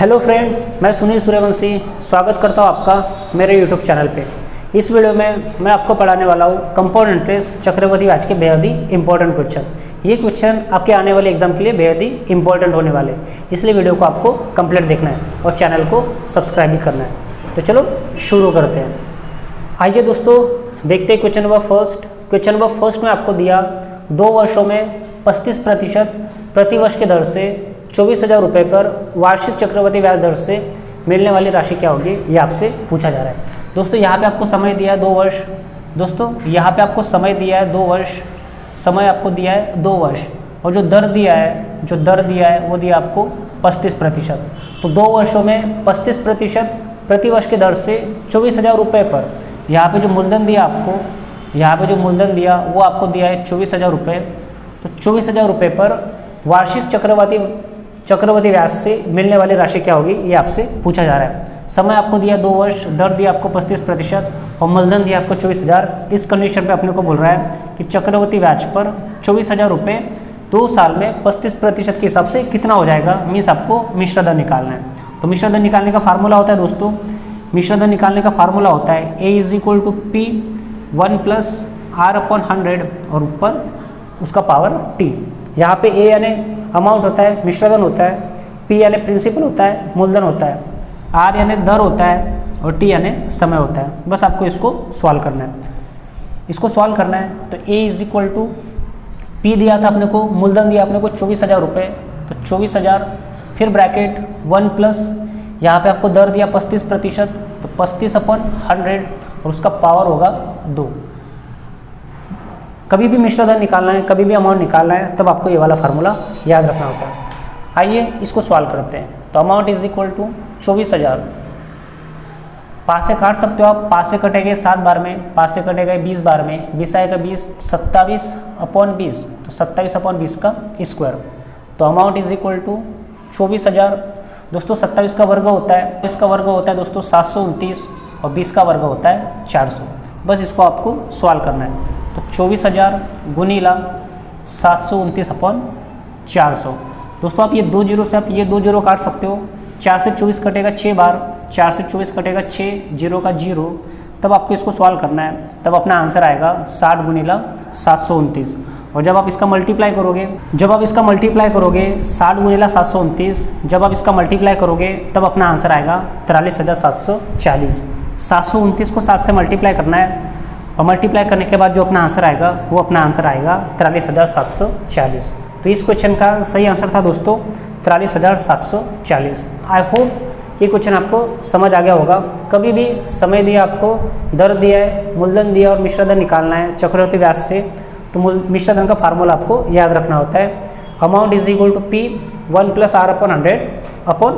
Hello friend, मैं सुनील सूर्यवंशी स्वागत करता हूँ आपका मेरे यूट्यूब चैनल पे। इस वीडियो में मैं आपको पढ़ाने वाला हूँ कंपाउंड इंटरेस्ट चक्रवृद्धि ब्याज के बेहद ही इंपॉर्टेंट क्वेश्चन। ये क्वेश्चन आपके आने वाले एग्जाम के लिए बेहद ही इंपॉर्टेंट होने वाले, इसलिए वीडियो को आपको कंप्लीट देखना है और चैनल को सब्सक्राइब भी करना है। तो चलो शुरू करते हैं। आइए दोस्तों, देखते हैं question number first. Question number first में आपको दिया 2 वर्षों में 35% प्रतिवर्ष की दर से 24,000 रुपये पर वार्षिक चक्रवृद्धि ब्याज दर से मिलने वाली राशि क्या होगी, ये आपसे पूछा जा रहा है। दोस्तों यहाँ पे आपको समय दिया है 2 वर्ष। दोस्तों यहाँ पे आपको समय दिया है 2 वर्ष, समय आपको दिया है 2 वर्ष, और जो दर दिया है वो दिया आपको 35%। तो 2 वर्षों में 35% प्रतिवर्ष की दर से 24,000 रुपये पर यहाँ पे जो मूलधन दिया वो आपको दिया है 24,000 रुपये। तो 24,000 रुपये पर वार्षिक चक्रवृद्धि ब्याज से मिलने वाली राशि क्या होगी, ये आपसे पूछा जा रहा है। समय आपको दिया 2 वर्ष, दर दिया आपको 35% और मूलधन दिया आपको 24,000। इस कंडीशन पे अपने को बोल रहा है कि चक्रवृद्धि ब्याज पर 24,000 रुपये 2 साल में 35% के हिसाब से कितना हो जाएगा, मीन्स आपको मिश्र दर निकालना है। तो मिश्र दर निकालने का फार्मूला होता है दोस्तों, मिश्र दर निकालने का फार्मूला होता है A = P 1 + R/100 और ऊपर उसका पावर T। यहाँ पे A यानी अमाउंट होता है, मिश्रधन होता है, P यानी प्रिंसिपल होता है, मूलधन होता है, R यानी दर होता है और T यानी समय होता है। बस आपको इसको सॉल्व करना है। तो A = P दिया था अपने को, मूलधन दिया अपने को 24,000 रुपये। तो 24,000 फिर ब्रैकेट 1 प्लस यहाँ पे आपको दर दिया 35%, तो 35/100 और उसका पावर होगा 2। कभी भी मिश्र दर निकालना है, कभी भी अमाउंट निकालना है, तब आपको ये वाला फार्मूला याद रखना होता है। आइए इसको सॉल्व करते हैं। तो अमाउंट = 24,000, पाँच से काट सकते हो आप, 5 से कटेगा 7 बार में, 5 से कटेगा 20 बार में, 20 आएगा 20, 27/20, तो 27/20 का स्क्वायर। तो अमाउंट = 24,000। दोस्तों 27 का वर्ग होता है, इसका वर्ग होता है दोस्तों 729 और 20 का वर्ग होता है 400। बस इसको आपको सॉल्व करना है। तो 24,000 गुणिला 729/400। दोस्तों आप ये 2 जीरो से आप ये 2 जीरो काट सकते हो। 4 से 24 कटेगा 6 बार, 4 से 24 कटेगा 6, 0 का 0। तब आपको इसको सॉल्व करना है, तब अपना आंसर आएगा 60 गुणिला 729। और जब आप इसका मल्टीप्लाई करोगे 60 गुणिला 729, जब आप इसका मल्टीप्लाई करोगे तब अपना आंसर आएगा 43,740। 729 को 60 से मल्टीप्लाई करना है और मल्टीप्लाई करने के बाद जो अपना आंसर आएगा वो अपना आंसर आएगा 43,740। तो इस क्वेश्चन का सही आंसर था दोस्तों 43,740। आई होप ये क्वेश्चन आपको समझ आ गया होगा। कभी भी समय दिया आपको, दर दिया है, मूलधन दिया और मिश्रधन निकालना है चक्रवृद्धि ब्याज से, तो मिश्रधन का फार्मूला आपको याद रखना होता है। Amount = P 1 + R/100 upon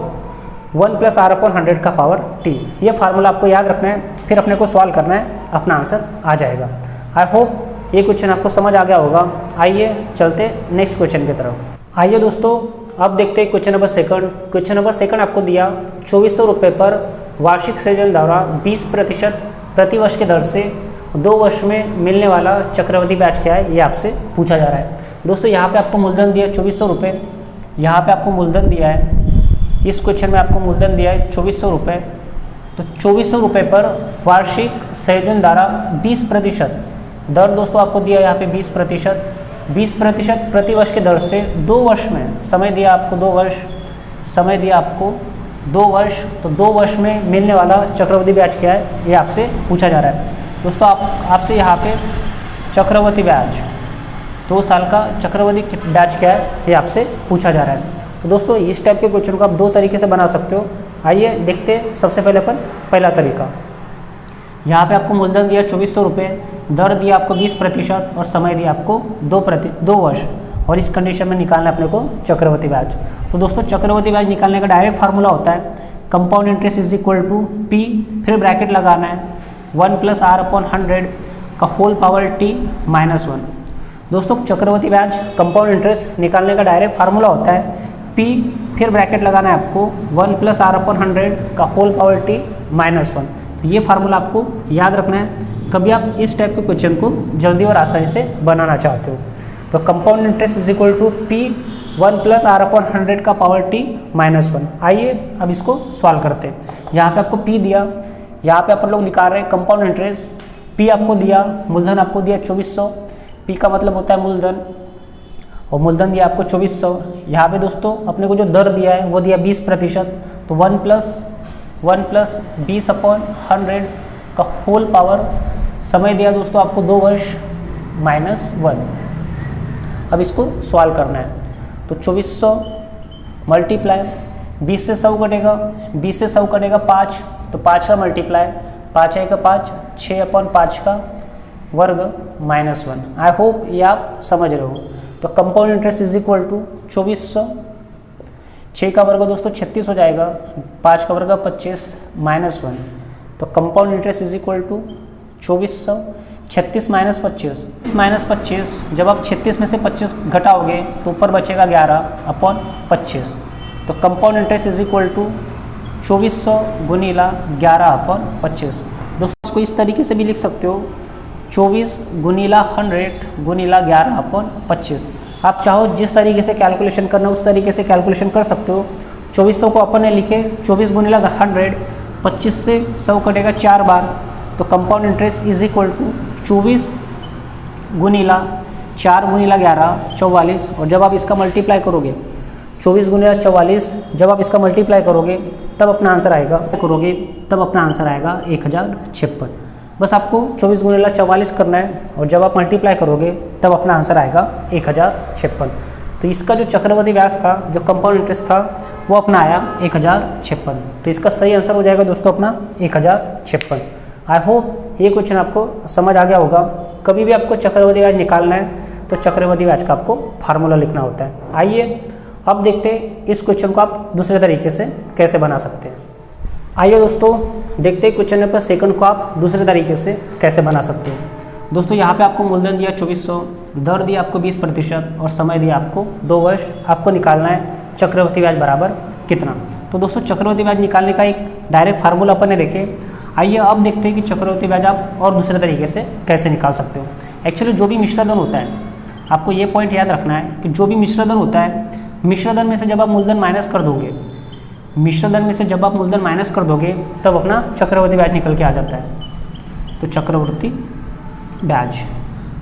1 + R/100 का पावर T। ये फार्मूला आपको याद रखना है, फिर अपने को सॉल्व करना है, अपना आंसर आ जाएगा। आई होप ये क्वेश्चन आपको समझ आ गया होगा। आइए चलते नेक्स्ट क्वेश्चन की तरफ। आइए दोस्तों, अब देखते हैं question number second. Question number second आपको दिया 2400 रुपये पर वार्षिक सृजन द्वारा 20% प्रतिवर्ष की दर से 2 वर्ष में मिलने वाला चक्रवृद्धि ब्याज क्या है, ये आपसे पूछा जा रहा है। दोस्तों यहाँ पे आपको मूलधन दिया 2400 रुपये, यहाँ पे आपको मूलधन दिया है, इस क्वेश्चन में आपको मूलधन दिया है 2400 रुपये। तो 2400 रुपये पर वार्षिक संयोजन द्वारा 20% दर दोस्तों आपको दिया यहाँ पे 20% प्रतिवर्ष की दर से 2 वर्ष में, समय दिया आपको 2 वर्ष, समय दिया आपको 2 वर्ष, तो 2 वर्ष में मिलने वाला चक्रवृद्धि ब्याज क्या है, ये आपसे पूछा जा रहा है। दोस्तों आपसे यहाँ पे चक्रवृद्धि ब्याज 2 साल का चक्रवृद्धि ब्याज क्या है, ये आपसे पूछा जा रहा है। तो दोस्तों इस टाइप के क्वेश्चन को आप 2 तरीके से बना सकते हो। आइए देखते हैं सबसे पहले पहला तरीका। यहाँ पे आपको मूलधन दिया 2400 रुपये, दर दिया आपको 20% और समय दिया आपको 2 वर्ष, और इस कंडीशन में निकालना है अपने को चक्रवृद्धि ब्याज। तो दोस्तों चक्रवृद्धि ब्याज निकालने का डायरेक्ट फार्मूला होता है कंपाउंड इंटरेस्ट = P, फिर ब्रैकेट लगाना है 1 + R/100 का होल पावर T -1। दोस्तों चक्रवृद्धि ब्याज कंपाउंड इंटरेस्ट निकालने का डायरेक्ट फार्मूला होता है P, फिर ब्रैकेट लगाना है आपको 1 + R/100 का होल पावर T -1। तो ये फार्मूला आपको याद रखना है, कभी आप इस टाइप के क्वेश्चन को जल्दी और आसानी से बनाना चाहते हो। तो compound interest = P 1 plus R upon 100 का पावर टी माइनस 1। आइए अब इसको सॉल्व करते हैं। यहाँ पे आपको पी दिया, यहाँ पे अपन लोग निकाल रहे हैं कंपाउंड इंटरेस्ट। पी आपको दिया, मूलधन आपको दिया 2400, पी का मतलब होता है मूलधन, और मूलधन दिया आपको 2400। यहाँ पे दोस्तों अपने को जो दर दिया है वो दिया 20%, तो 1 प्लस 20 अपॉन 100 का होल पावर, समय दिया दोस्तों आपको 2 वर्ष माइनस 1। अब इसको सॉल्व करना है, तो 2400 मल्टीप्लाई 20 से 100 कटेगा, 20 से 100 कटेगा 5, तो 5 का मल्टीप्लाई 5 आएगा 5, 6 अपॉन 5 का वर्ग माइनस 1। आई होप ये आप समझ रहे हो। तो compound interest is equal to 2400, 6 का वर्ग दोस्तों 36 हो जाएगा, 5 का वर्ग 25 माइनस 1। तो compound interest is equal to 2400, 36 minus 25, जब आप 36 में से 25 घटाओगे तो ऊपर बचेगा 11 अपॉन 25। तो compound interest is equal to 2400 गुनीला 11 अपॉन 25। दोस्तों इसको इस तरीके से भी लिख सकते हो, 24 गुनीला 100 गुनीला 11 अपॉन 25। आप चाहो जिस तरीके से कैलकुलेशन करना उस तरीके से कैलकुलेशन कर सकते हो। 2400 को अपन ने लिखे 24 गुनीला 100, 25 से 100 कटेगा 4 बार, तो compound interest is equal to 24 गुनीला 4 गुनीला 11 44। और जब आप इसका मल्टीप्लाई करोगे 24 गुनीला 44, जब आप इसका मल्टीप्लाई करोगे तब अपना आंसर आएगा 1056। बस आपको 24 गुनीला 44 करना है, और जब आप मल्टीप्लाई करोगे तब अपना आंसर आएगा 1056। तो इसका जो चक्रवर्ती व्यास था, जो कंपाउंड इंटरेस्ट था, वो अपना आया 1056। तो इसका सही आंसर हो जाएगा दोस्तों अपना 1056। आई होप ये क्वेश्चन आपको समझ आ गया होगा। कभी भी आपको चक्रवर्ती व्याज निकालना है तो चक्रवर्ती व्याज का आपको फार्मूला लिखना होता है। आइए अब देखते हैं इस क्वेश्चन को आप दूसरे तरीके से कैसे बना सकते हैं। आइए दोस्तों देखते हैं क्वेश्चन नंबर सेकंड को आप दूसरे तरीके से कैसे बना सकते हो। दोस्तों यहाँ पे आपको मूलधन दिया 2400, दर दिया आपको 20% और समय दिया आपको 2 वर्ष। आपको निकालना है चक्रवर्ती ब्याज बराबर कितना। तो दोस्तों चक्रवर्ती ब्याज निकालने का एक डायरेक्ट फार्मूला अपन ने देखे। आइए अब देखते हैं कि चक्रवर्ती ब्याज आप और दूसरे तरीके से कैसे निकाल सकते हो। एक्चुअली जो भी मिश्रधन होता है, आपको ये पॉइंट याद रखना है कि जो भी मिश्रधन होता है, मिश्रधन में से जब आप मूलधन माइनस कर दोगे, मिश्रधन में से जब आप मूलधन माइनस कर दोगे तब अपना चक्रवर्ती ब्याज निकल के आ जाता है। तो चक्रवर्ती ब्याज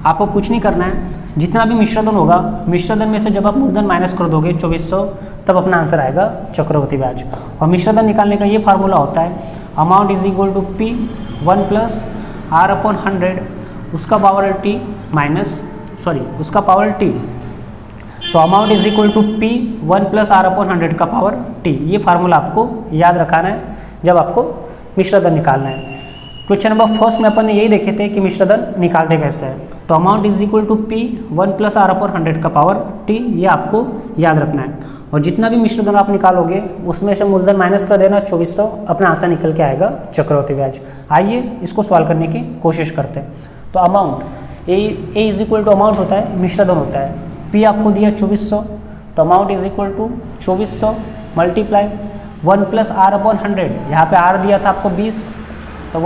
आपको कुछ नहीं करना है, जितना भी मिश्रधन होगा, मिश्रधन में से जब आप मूलधन माइनस कर दोगे 2400, तब अपना आंसर आएगा चक्रवर्ती ब्याज। और मिश्रधन निकालने का ये फार्मूला होता है, amount is equal to P 1 plus R upon 100, उसका पावर टी उसका पावर टी। तो amount is equal to P 1 plus R upon 100 का पावर टी। ये फार्मूला आपको याद रखाना है जब आपको मिश्रधन निकालना है। क्वेश्चन नंबर फर्स्ट में अपन ने यही देखे थे कि मिश्रधन निकालते कैसे हैं। तो amount is equal to P 1 plus R upon 100 का पावर टी, ये आपको याद रखना है। और जितना भी मिश्रधन आप निकालोगे उसमें से मूलधन माइनस कर देना 2400, अपना आंसर निकल के आएगा चक्रवर्ती ब्याज। आइए इसको सॉल्व करने की कोशिश करते हैं। तो amount A is equal to amount होता है, मिश्रधन होता है। पी आपको दिया 2400, तो amount is equal to 2400 multiply 1 plus R upon 100, यहाँ पे आर दिया था आपको 20, तो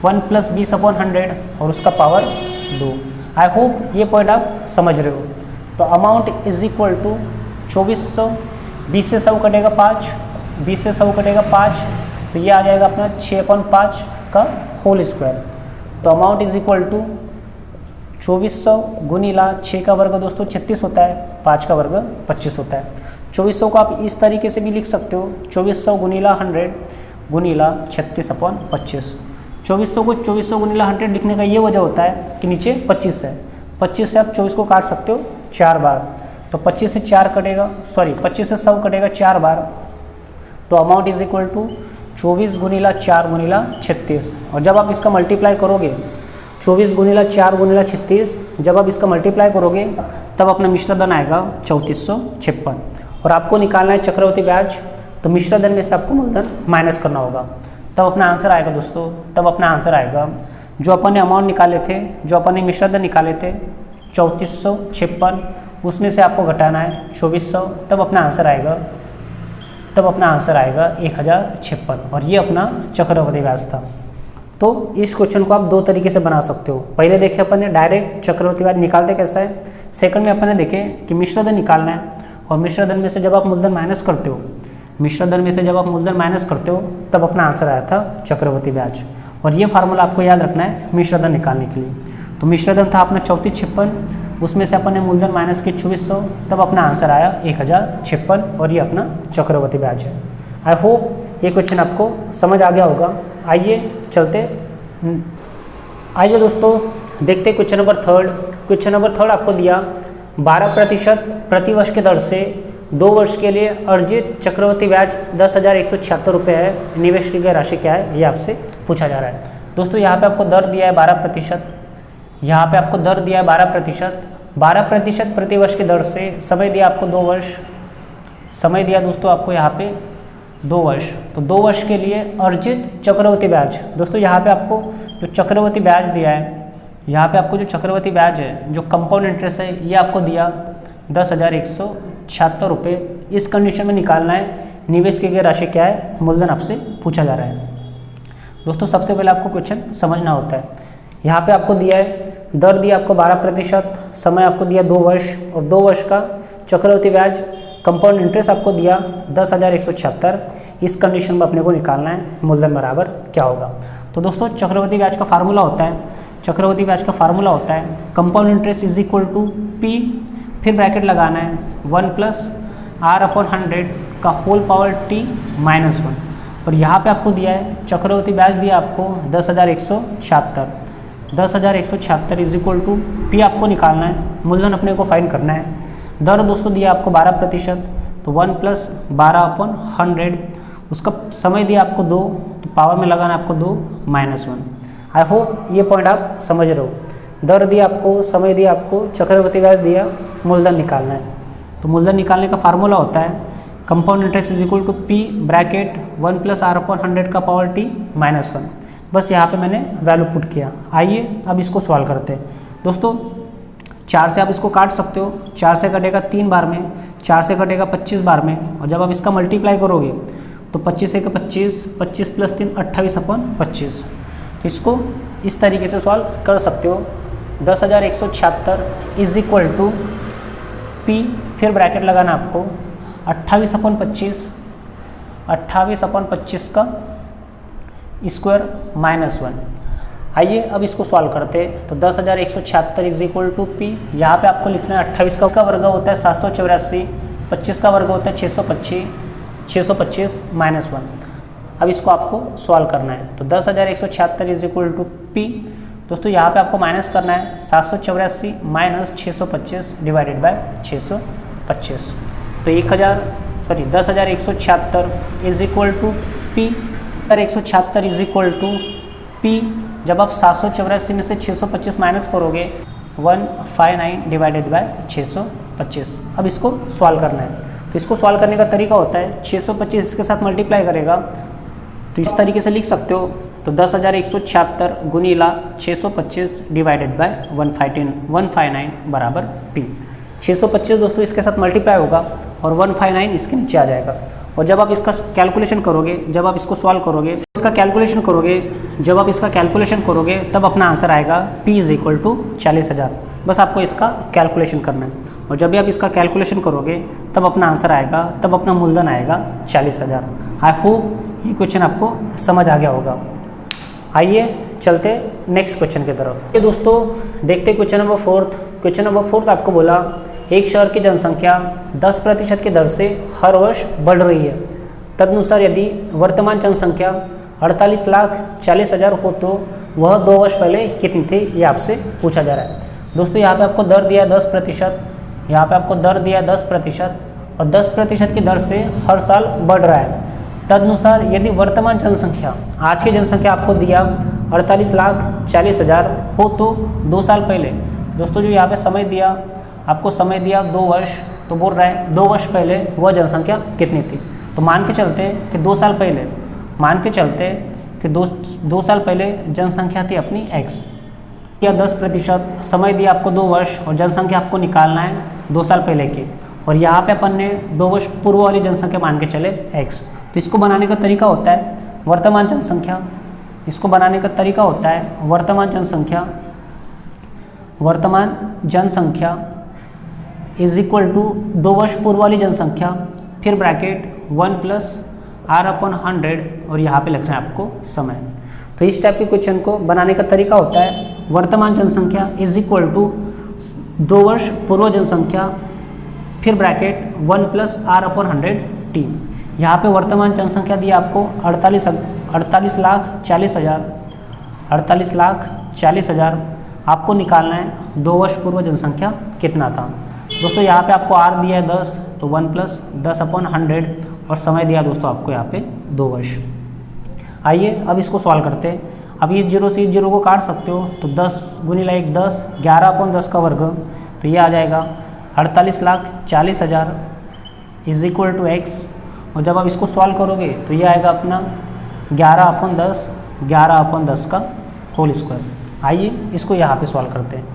1 प्लस 20 अपॉन 100 और उसका पावर 2। आई होप ये पॉइंट आप समझ रहे हो। तो अमाउंट इज इक्वल टू 2400, 20 से 100 कटेगा 5, 20 से 100 कटेगा 5, तो ये आ जाएगा अपना 6/5 का होल स्क्वायर। तो अमाउंट इज इक्वल टू 2400 गुनीला 6 का वर्ग दोस्तों 36 होता है, 5 का वर्ग 25 होता है। 2400 को आप इस तरीके से भी लिख सकते हो, 2400 गुनीला 100 गुनीला 36/25। 2400 को 2400 गुनीला 100 लिखने का ये वजह होता है कि नीचे 25 है, 25 से आप 24 को काट सकते हो 4 बार, तो 25 से 4 कटेगा, 25 से 100 कटेगा 4 बार। तो अमाउंट इज इक्वल टू 24 गुनीला 4 गुनीला 36। और जब आप इसका मल्टीप्लाई करोगे 24 गुनीला 4 गुनीला 36, जब आप इसका मल्टीप्लाई करोगे तब अपना मिश्रधन आएगा 3456। और आपको निकालना है चक्रवर्ती ब्याज, तो मिश्रधन में से आपको मूलधन माइनस करना होगा, तब अपना आंसर आएगा दोस्तों, तब अपना आंसर आएगा जो अपन ने अमाउंट निकाले थे, जो अपन ने मिश्रधन निकाले थे 3456, उसमें से आपको घटाना है 2400, तब अपना आंसर आएगा 1056। और ये अपना चक्रवर्ती ब्याज था। तो इस क्वेश्चन को आप 2 तरीके से बना सकते हो। पहले देखे अपन ने डायरेक्ट चक्रवर्ती ब्याज निकालते कैसा है, सेकंड में अपन ने देखे कि मिश्र धन निकालना है, और मिश्र धन में से जब आप मूलधन माइनस करते हो, मिश्र धन में से जब आप मूलधन माइनस करते हो तब अपना आंसर आया था चक्रवर्ती ब्याज। और ये फार्मूला आपको याद रखना है मिश्र धन निकालने के लिए। तो मिश्र धन था अपना 3456, उसमें से अपन ने मूलधन माइनस की 2400, तब अपना आंसर आया 1056, और ये अपना चक्रवर्ती ब्याज है। आई होप ये क्वेश्चन आपको समझ आ गया होगा। आइए चलते, आइए दोस्तों देखते question number third. Question number third आपको दिया 12% प्रति वर्ष के दर से 2 वर्ष के लिए अर्जित चक्रवर्ती ब्याज 10,176 रुपये है, निवेश की गई राशि क्या है, ये आपसे पूछा जा रहा है। दोस्तों यहाँ पे आपको दर दिया है 12%, यहाँ पे आपको दर दिया है 12% प्रति वर्ष की दर से, समय दिया आपको 2 वर्ष, समय दिया दोस्तों आपको यहाँ पे 2 वर्ष। तो 2 वर्ष के लिए अर्जित चक्रवर्ती ब्याज, दोस्तों यहाँ पे आपको जो चक्रवर्ती ब्याज दिया है, यहाँ पे आपको जो चक्रवर्ती ब्याज है, जो कंपाउंड इंटरेस्ट है, ये आपको दिया 10,176 रुपये। इस कंडीशन में निकालना है निवेश की गई राशि क्या है, मूलधन आपसे पूछा जा रहा है। दोस्तों सबसे पहले आपको क्वेश्चन समझना होता है। यहाँ पे आपको दिया है दर दिया आपको 12%, समय आपको दिया 2 वर्ष, और 2 वर्ष का चक्रवर्ती ब्याज कंपाउंड इंटरेस्ट आपको दिया 10,176। इस कंडीशन में अपने को निकालना है मूलधन बराबर क्या होगा। तो दोस्तों चक्रवर्ती ब्याज का फार्मूला होता है, चक्रवर्ती ब्याज का फार्मूला होता है compound interest is equal to P, फिर ब्रैकेट लगाना है 1 + R/100 का होल पावर t -1, और यहाँ पे आपको दिया है चक्रवर्ती ब्याज दिया आपको 10,176 इज इक्वल टू पी आपको निकालना है, मूलधन अपने को फाइंड करना है। दर दोस्तों दिया आपको 12%, तो 1 + 12/100, उसका समय दिया आपको 2, तो पावर में लगाना आपको 2 -1। आई होप ये पॉइंट आप समझ रहे हो। दर दिया आपको, समय दिया आपको, चक्रवर्ती ब्याज दिया, मूलधन निकालना है। तो मूलधन निकालने का फार्मूला होता है compound interest is equal to P bracket 1 + R/100 का पावर t -1। बस यहाँ पे मैंने वैल्यू पुट किया। आइए अब इसको सॉल्व करते हैं। दोस्तों 4 से आप इसको काट सकते हो, 4 से कटेगा 3 बार में, 4 से कटेगा 25 बार में, और जब आप इसका मल्टीप्लाई करोगे तो 25 से 25, 25 + 3 28/25। तो इसको इस तरीके से सॉल्व कर सकते हो। 10,176 इज इक्वल टू पी, फिर ब्रैकेट लगाना आपको 28/25, 28/25 का स्क्वायर -1। आइए अब इसको सॉल्व करते हैं। तो 10,176 इज इक्वल टू पी, यहाँ पे आपको लिखना है 28 का वर्ग होता है 784, 25 का वर्ग होता है 625 -1। अब इसको आपको सॉल्व करना है। तो 10,176 इज इक्वल टू पी, दोस्तों यहाँ पे आपको माइनस करना है 784 - 625 डिवाइडेड बाय 625। तो 10,176 is equal to P, 176 is equal to P, जब आप 784 में से 625 माइनस करोगे 159 डिवाइडेड बाय 625। अब इसको सॉल्व करना है। तो इसको सॉल्व करने का तरीका होता है 625 इसके साथ मल्टीप्लाई करेगा, तो इस तरीके से लिख सकते हो। तो 10,176 गुनीला 625 डिवाइडेड बाय 159 बराबर पी। 625 दोस्तों इसके साथ मल्टीप्लाई होगा और 159 इसके नीचे आ जाएगा। और जब आप इसका कैलकुलेशन करोगे, जब आप इसको सॉल्व करोगे, इसका कैलकुलेशन करोगे, जब आप इसका कैलकुलेशन करोगे तब अपना आंसर आएगा P इज इक्वल टू 40,000। बस आपको इसका कैलकुलेशन करना है, और जब भी आप इसका कैलकुलेशन करोगे तब अपना आंसर आएगा, तब अपना मूलधन आएगा 40,000। आई होप ये क्वेश्चन आपको समझ आ गया होगा। आइए चलते नेक्स्ट क्वेश्चन की तरफ। ये दोस्तों देखते क्वेश्चन नंबर 4। क्वेश्चन नंबर 4 आपको बोला एक शहर की जनसंख्या 10% की दर से हर वर्ष बढ़ रही है। तदनुसार यदि वर्तमान जनसंख्या 48,40,000 हो तो वह 2 वर्ष पहले कितनी थी, ये आपसे पूछा जा रहा है। दोस्तों यहाँ पे आपको दर दिया 10%, यहाँ पे आपको दर दिया 10%, और 10% की दर से हर साल बढ़ रहा है। तदनुसार यदि वर्तमान जनसंख्या, आज की जनसंख्या आपको दिया 48,40,000 हो तो 2 साल पहले, दोस्तों जो यहाँ पे समय दिया आपको, समय दिया 2 वर्ष, तो बोल रहा है 2 वर्ष पहले वह जनसंख्या कितनी थी। तो मान के चलते कि 2 साल पहले, मान के चलते कि 2 साल पहले जनसंख्या थी अपनी x, या 10%, समय दिया आपको 2 वर्ष, और जनसंख्या आपको निकालना है 2 साल पहले की, और यहाँ पे अपन ने 2 वर्ष पूर्व वाली जनसंख्या मान के चले x। तो इसको बनाने का तरीका होता है वर्तमान जनसंख्या, इसको बनाने का तरीका होता है वर्तमान जनसंख्या इज इक्वल टू 2 वर्ष पूर्व वाली जनसंख्या, फिर ब्रैकेट 1 प्लस R/100 और यहाँ पे लिखना है आपको समय। तो इस टाइप के क्वेश्चन को बनाने का तरीका होता है वर्तमान जनसंख्या इज इक्वल टू 2 वर्ष पूर्व जनसंख्या, फिर ब्रैकेट 1 प्लस R/100t। यहाँ पे वर्तमान जनसंख्या दी आपको 48,40,000 आपको निकालना है 2 वर्ष पूर्व जनसंख्या कितना था। दोस्तों यहाँ पे आपको R दिया है 10, तो 1 प्लस 10/100 और समय दिया दोस्तों आपको यहाँ पे 2 वर्ष। आइए अब इसको सॉल्व करते हैं। अब इस 0 से इस 0 को काट सकते हो, तो 10 गुणिले 1 10, 11/10 का वर्ग, तो ये आ जाएगा 48,40,000 इज इक्वल टू x। और जब आप इसको सॉल्व करोगे तो ये आएगा अपना 11/10 का होल स्क्वायर। आइए इसको यहाँ पे सॉल्व करते हैं।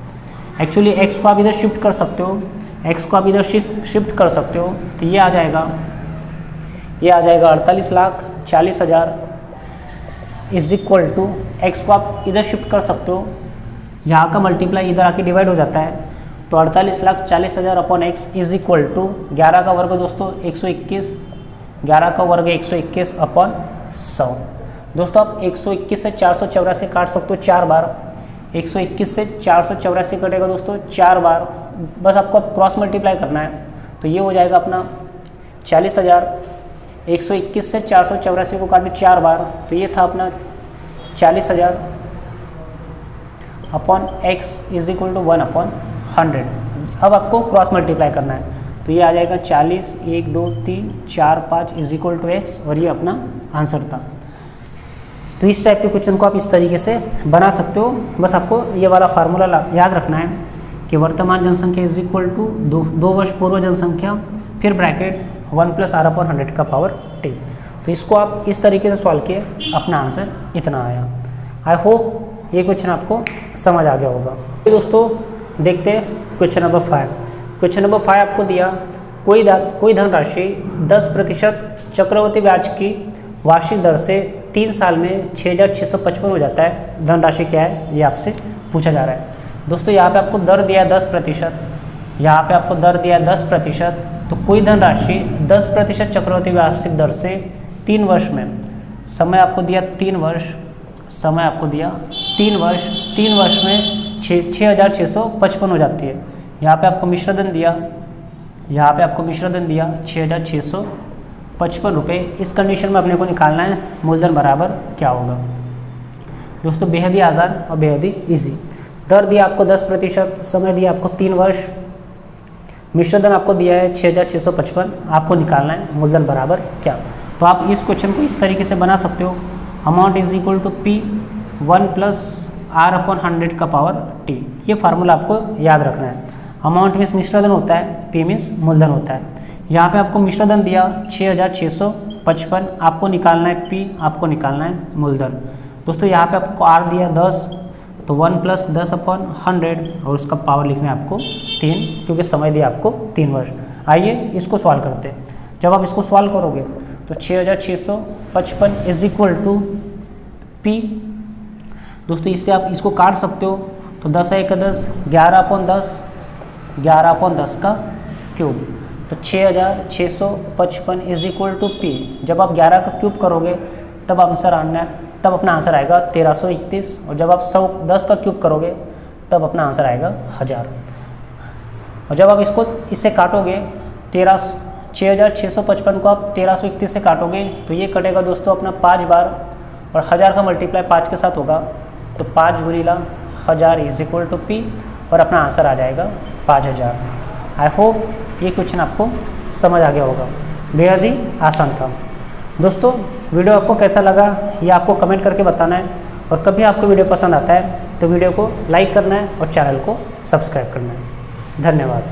एक्चुअली x को आप इधर शिफ्ट कर सकते हो, शिफ्ट कर सकते हो, तो ये आ जाएगा 48,40,000 इज इक्वल टू x को आप इधर शिफ्ट कर सकते हो, यहाँ का मल्टीप्लाई इधर आके डिवाइड हो जाता है, तो 48,40,000 upon x is equal to 11 का वर्ग दोस्तों 121, 11 का वर्ग 121 अपॉन 100। दोस्तों आप 121 से 484 काट सकते हो 4 बार, 121 से 484 कटेगा दोस्तों 4 बार, बस आपको अब क्रॉस मल्टीप्लाई करना है, तो ये हो जाएगा अपना 40,000। 121 से 484 को काटे 4 बार, तो ये था अपना 40,000 upon x is equal to 1/100। अब आपको क्रॉस मल्टीप्लाई करना है, तो ये आ जाएगा 40, 1 2 3 4 5 इज इक्वल टू x, और ये अपना आंसर था। तो इस टाइप के क्वेश्चन को आप इस तरीके से बना सकते हो। बस आपको ये वाला फार्मूला याद रखना है कि वर्तमान जनसंख्या इज इक्वल टू 2 वर्ष पूर्व जनसंख्या, फिर ब्रैकेट 1 प्लस R/100 का पावर t। तो इसको आप इस तरीके से सॉल्व किए, अपना आंसर इतना आया। आई होप ये क्वेश्चन आपको समझ आ गया होगा। तो दोस्तों देखते हैं क्वेश्चन नंबर 5। क्वेश्चन नंबर 5 आपको दिया कोई धनराशि 10% चक्रवृद्धि ब्याज की वार्षिक दर से 3 साल में 6,655 हो जाता है। धनराशि क्या है ये आपसे पूछा जा रहा है। दोस्तों यहाँ पे आपको दर दिया है 10%, यहाँ पे आपको दर दिया है 10%, तो कोई धनराशि 10% चक्रवृद्धि वार्षिक दर से 3 वर्ष में, समय आपको दिया 3 वर्ष, समय आपको दिया 3 वर्ष, 3 वर्ष में 6,655 हो जाती है। यहाँ पे आपको मिश्रधन दिया, यहाँ पे आपको मिश्रधन दिया 6,655 रुपये। इस कंडीशन में अपने को निकालना है मूलधन बराबर क्या होगा। दोस्तों बेहद ही आसान और बेहद ही ईजी। दर दिया आपको 10%, समय दिया आपको 3 वर्ष, मिश्रधन आपको दिया है 6,655, आपको निकालना है मूलधन बराबर क्या। तो आप इस क्वेश्चन को इस तरीके से बना सकते हो, amount is equal to P 1 plus R/100 का पावर t। ये फार्मूला आपको याद रखना है। अमाउंट मीन्स मिश्रधन होता है, P मीन्स मूलधन होता है। यहाँ पे आपको मिश्रधन दिया 6,655, आपको निकालना है P, आपको निकालना है मूलधन। दोस्तों यहाँ पे आपको R दिया 10, तो 1 प्लस 10/100 और उसका पावर लिखना है आपको 3, क्योंकि समय दिया आपको 3 वर्ष। आइए इसको सॉल्व करते हैं। जब आप इसको सॉल्व करोगे तो 6,655 इज इक्वल टू P। दोस्तों इससे आप इसको काट सकते हो, तो 10 1 10, 11/10, 11/10 का क्यूब, तो 6,655 इज इक्वल टू P। जब आप 11 का क्यूब करोगे तब आंसर आना है, तब अपना आंसर आएगा 1331, और जब आप 10 का क्यूब करोगे तब अपना आंसर आएगा 1000। और जब आप इसको इससे काटोगे 6,655 को आप 1331 से काटोगे तो ये कटेगा दोस्तों अपना 5 बार, और 1000 का मल्टीप्लाई 5 के साथ होगा, तो 5 गुणिला 1000 इज इक्वल टू P, और अपना आंसर आ जाएगा 5000। आई होप ये क्वेश्चन आपको समझ आ गया होगा, बेहद ही आसान था। दोस्तों वीडियो आपको कैसा लगा ये आपको कमेंट करके बताना है, और कभी आपको वीडियो पसंद आता है तो वीडियो को लाइक करना है और चैनल को सब्सक्राइब करना है। धन्यवाद।